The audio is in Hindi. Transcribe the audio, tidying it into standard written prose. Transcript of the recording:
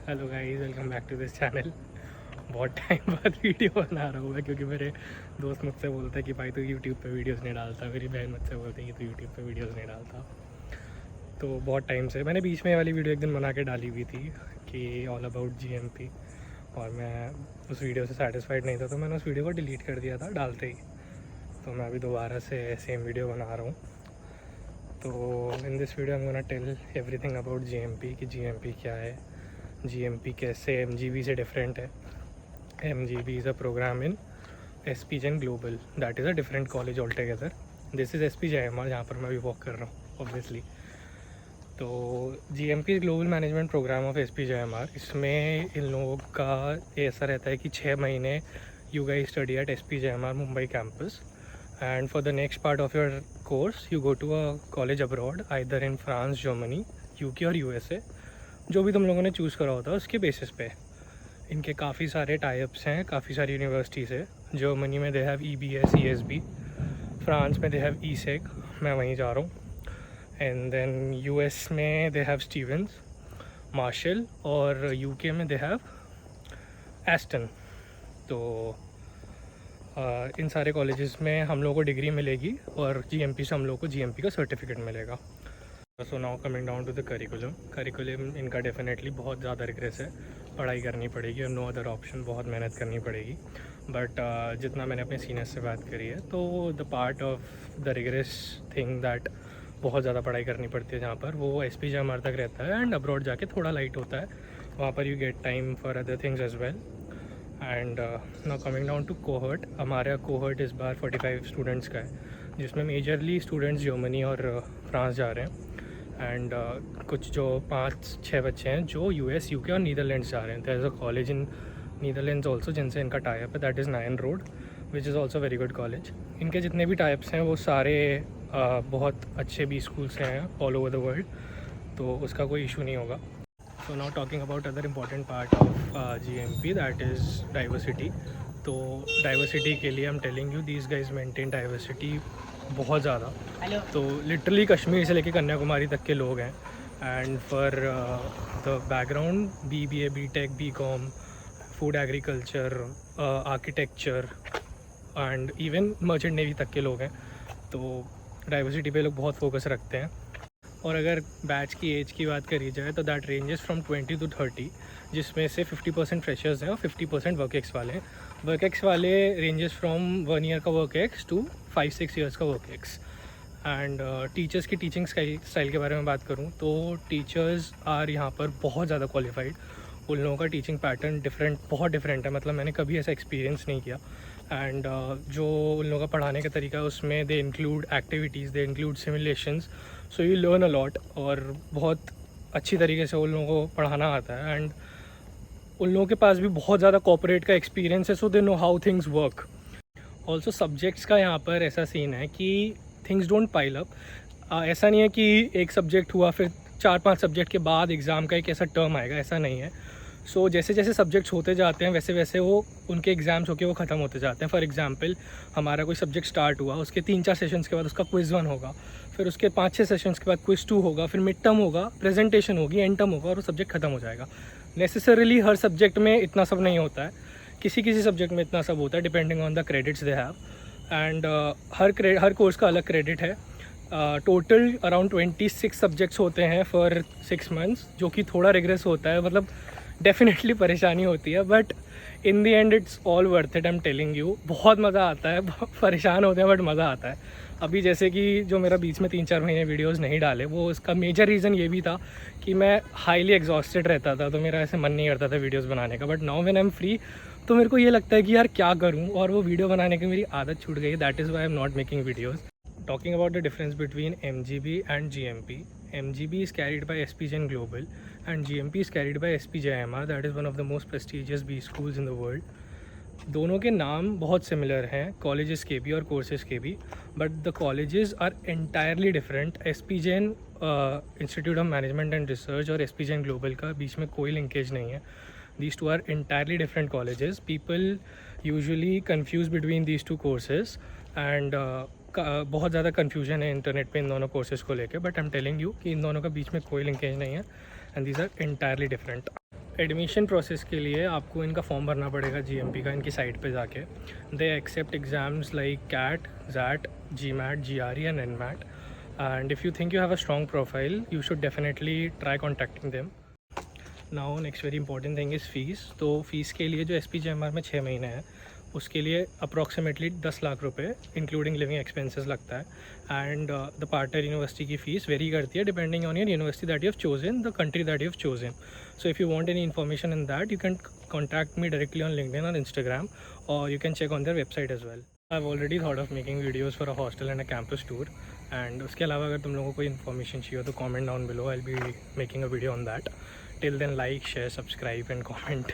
Hello guys, welcome back to this channel. बहुत टाइम बाद वीडियो बना रहा हूँ मैं, क्योंकि मेरे दोस्त मुझसे बोलते हैं कि भाई तू यूट्यूब पे वीडियोस नहीं डालता। मेरी बहन मुझसे बोलती है कि तू यूट्यूब पे वीडियोस नहीं डालता। तो बहुत टाइम से मैंने बीच में ये वाली वीडियो एक दिन बना के डाली हुई थी कि ऑल अबाउट जीएमपी, और मैं उस वीडियो से सेटिस्फाइड नहीं था, तो मैंने उस वीडियो को डिलीट कर दिया था डालते ही। तो मैं अभी दोबारा से सेम वीडियो बना रहा हूँ। तो in this video I am gonna tell everything about GMP, कि जीएमपी क्या है, जीएमपी कैसे एमजीबी से डिफरेंट है। MGB is a program in SP Jain global, that is a different college all together. This is SPJIMR, जहाँ पर मैं भी वर्क कर रहा हूँ ऑब्वियसली। तो GMP global management program of SPJIMR, इसमें इन लोगों का ऐसा रहता है कि 6 महीने you guys study at SPJIMR Mumbai campus, and for the next part of your course you go to a college abroad, either in France, Germany, UK और यूएसए, जो भी तुम लोगों ने चूज़ करा होता है उसके बेसिस पे। इनके काफ़ी सारे टाइप्स हैं, काफ़ी सारी यूनिवर्सिटीज़ है। जर्मनी में they have EBS, ESB, France में दे हैव ईसेक, मैं वहीं जा रहा हूँ। एंड देन यूएस में दे हैव स्टीवेंस, मार्शल, और यूके में दे हैव एस्टन। तो इन सारे कॉलेजेस में हम लोगों को डिग्री मिलेगी, और जीएमपी से हम लोग को जीएमपी का सर्टिफिकेट मिलेगा। So now coming down to the curriculum इनका डेफिनेटली बहुत ज़्यादा रिग्रेस है, पढ़ाई करनी पड़ेगी और नो अदर ऑप्शन, बहुत मेहनत करनी पड़ेगी। बट जितना मैंने अपने सीनियर्स से बात करी है, तो the part of the rigorous thing that बहुत ज़्यादा पढ़ाई करनी पड़ती है जहाँ पर, वो एसपीजेएमआर तक रहता है। एंड अब्रॉड जाके थोड़ा लाइट होता है, वहाँ पर you get time for other things as well. And now coming down to cohort, हमारा कोहर्ट इस बार 45 स्टूडेंट्स का है, जिसमें मेजरली स्टूडेंट्स जर्मनी और फ्रांस जा रहे हैं। एंड कुछ जो 5-6 बच्चे हैं जो यूएस, यूके और नीदरलैंड्स जा रहे हैं। There is a college in Netherlands also जिनसे इनका टाइप है, that is Nyenrode, which is also very good college. इनके जितने भी टाइप्स हैं वो सारे बहुत अच्छे बी स्कूल से हैं ऑल ओवर द वर्ल्ड, तो उसका कोई इशू नहीं होगा। So now talking about other important part of GMP, that is diversity. तो डाइवर्सिटी के लिए I am telling you, these guys maintain diversity बहुत ज़्यादा। तो लिटरली कश्मीर से लेकर कन्याकुमारी तक के लोग हैं। And for the background, BBA, BTech, BCom, food agriculture, architecture and even merchant navy तक के लोग हैं। तो डाइवर्सिटी पे लोग बहुत फोकस रखते हैं। और अगर बैच की एज की बात करी जाए तो दैट रेंजेस फ्रॉम 20 to 30, जिसमें से 50% फ्रेशर्स हैं और 50% वर्क एक्स वाले हैं। वर्क एक्स वाले रेंजेस फ्रॉम 1 ईयर का वर्क एक्स टू 5-6 ईयर्स का वर्क एक्स। एंड टीचर्स की टीचिंग स्टाइल के बारे में बात करूँ तो टीचर्स आर यहाँ पर बहुत ज़्यादा क्वालिफाइड। उन लोगों का टीचिंग पैटर्न बहुत डिफरेंट है, मतलब मैंने कभी ऐसा एक्सपीरियंस नहीं किया। एंड जो उन लोगों का पढ़ाने का तरीका है उसमें they include activities, they include simulations, so you learn a lot, और बहुत अच्छी तरीके से उन लोगों को पढ़ाना आता है। एंड उन लोगों के पास भी बहुत ज़्यादा कॉर्पोरेट का एक्सपीरियंस है, so they know how things work. Also subjects का यहाँ पर ऐसा सीन है कि थिंग्स डोंट पाइल अप। ऐसा नहीं है कि एक सब्जेक्ट हुआ फिर 4-5 सब्जेक्ट के बाद एग्ज़ाम का एक ऐसा टर्म आएगा, ऐसा नहीं है। सो जैसे जैसे सब्जेक्ट्स होते जाते हैं वैसे वैसे वो उनके एग्ज़ाम्स होके वो ख़त्म होते जाते हैं। फॉर एग्जांपल, हमारा कोई सब्जेक्ट स्टार्ट हुआ, उसके 3-4 सेशंस के बाद उसका क्विज़ 1 होगा, फिर उसके 5-6 सेशंस के बाद क्विज़ 2 होगा, फिर मिड टर्म होगा, प्रेजेंटेशन होगी, एंड टर्म होगा, और वो सब्जेक्ट ख़त्म हो जाएगा। नेसेसरीली हर सब्जेक्ट में इतना सब नहीं होता है, किसी किसी सब्जेक्ट में इतना सब होता है, depending on the credits they have. And her course का अलग क्रेडिट है। टोटल अराउंड 26 सब्जेक्ट्स होते हैं फॉर 6 मंथ्स, जो कि थोड़ा रिग्रेस होता है, मतलब डेफिनेटली परेशानी होती है, but in the and it's all worth it, I am telling you. बहुत मज़ा आता है, परेशान होते हैं बट मज़ा आता है। अभी जैसे कि जो मेरा बीच में 3-4 महीने वीडियोस नहीं डाले, वो उसका मेजर रीज़न ये भी था कि मैं हाईली एग्जॉस्टेड रहता था, तो मेरा ऐसे मन नहीं करता था वीडियोस बनाने का। But now when I am free, तो मेरे को ये लगता है कि यार क्या करूँ, और वो वीडियो बनाने की मेरी आदत छूट गई। That is why I am not making videos. Talking about the difference between MGB and GMP, MGB is carried by SPGen Global and GMP is carried by SPJIMR, that is one of the most prestigious B schools in the world. दोनों के नाम बहुत सिमिलर हैं, कॉलेजेस के भी और कोर्सेज के भी, but the colleges are entirely different. SPGen institute of management and research और SPGen ग्लोबल का बीच में कोई लिंकेज नहीं है। These two are entirely different colleges. People usually confuse between these two courses, and बहुत ज़्यादा कन्फ्यूजन है इंटरनेट पे इन दोनों कोर्सेज़ को लेके, but I am telling you कि इन दोनों का बीच में कोई लिंकेज नहीं है, and these are entirely different. Admission process के लिए आपको इनका फॉर्म भरना पड़ेगा जीएमपी का, इनकी साइट पे जाके। They accept exams like CAT, XAT, GMAT, GRE एंड NMAT, and if you think you have a strong profile you should definitely try contacting them. Now next very important thing is fees. तो फीस के लिए जो SPJMR में 6 महीने है उसके लिए अप्रॉक्सीमेटली 10 लाख रुपए इंक्लूडिंग लिविंग एक्सपेंसेस लगता है। एंड द पार्टनर यूनिवर्सिटी की फ़ीस वेरी करती है depending on your university that you have chosen, the country that you have chosen. So if you want any information in that you can contact me directly on LinkedIn और Instagram, और you can check on their website as well. I have already thought of making videos for a hostel and a campus tour, and उसके अलावा अगर तुम लोगों को कोई इन्फॉर्मेशन चाहिए हो तो comment down below, I will be making a video on that. Till then like, share, subscribe and comment.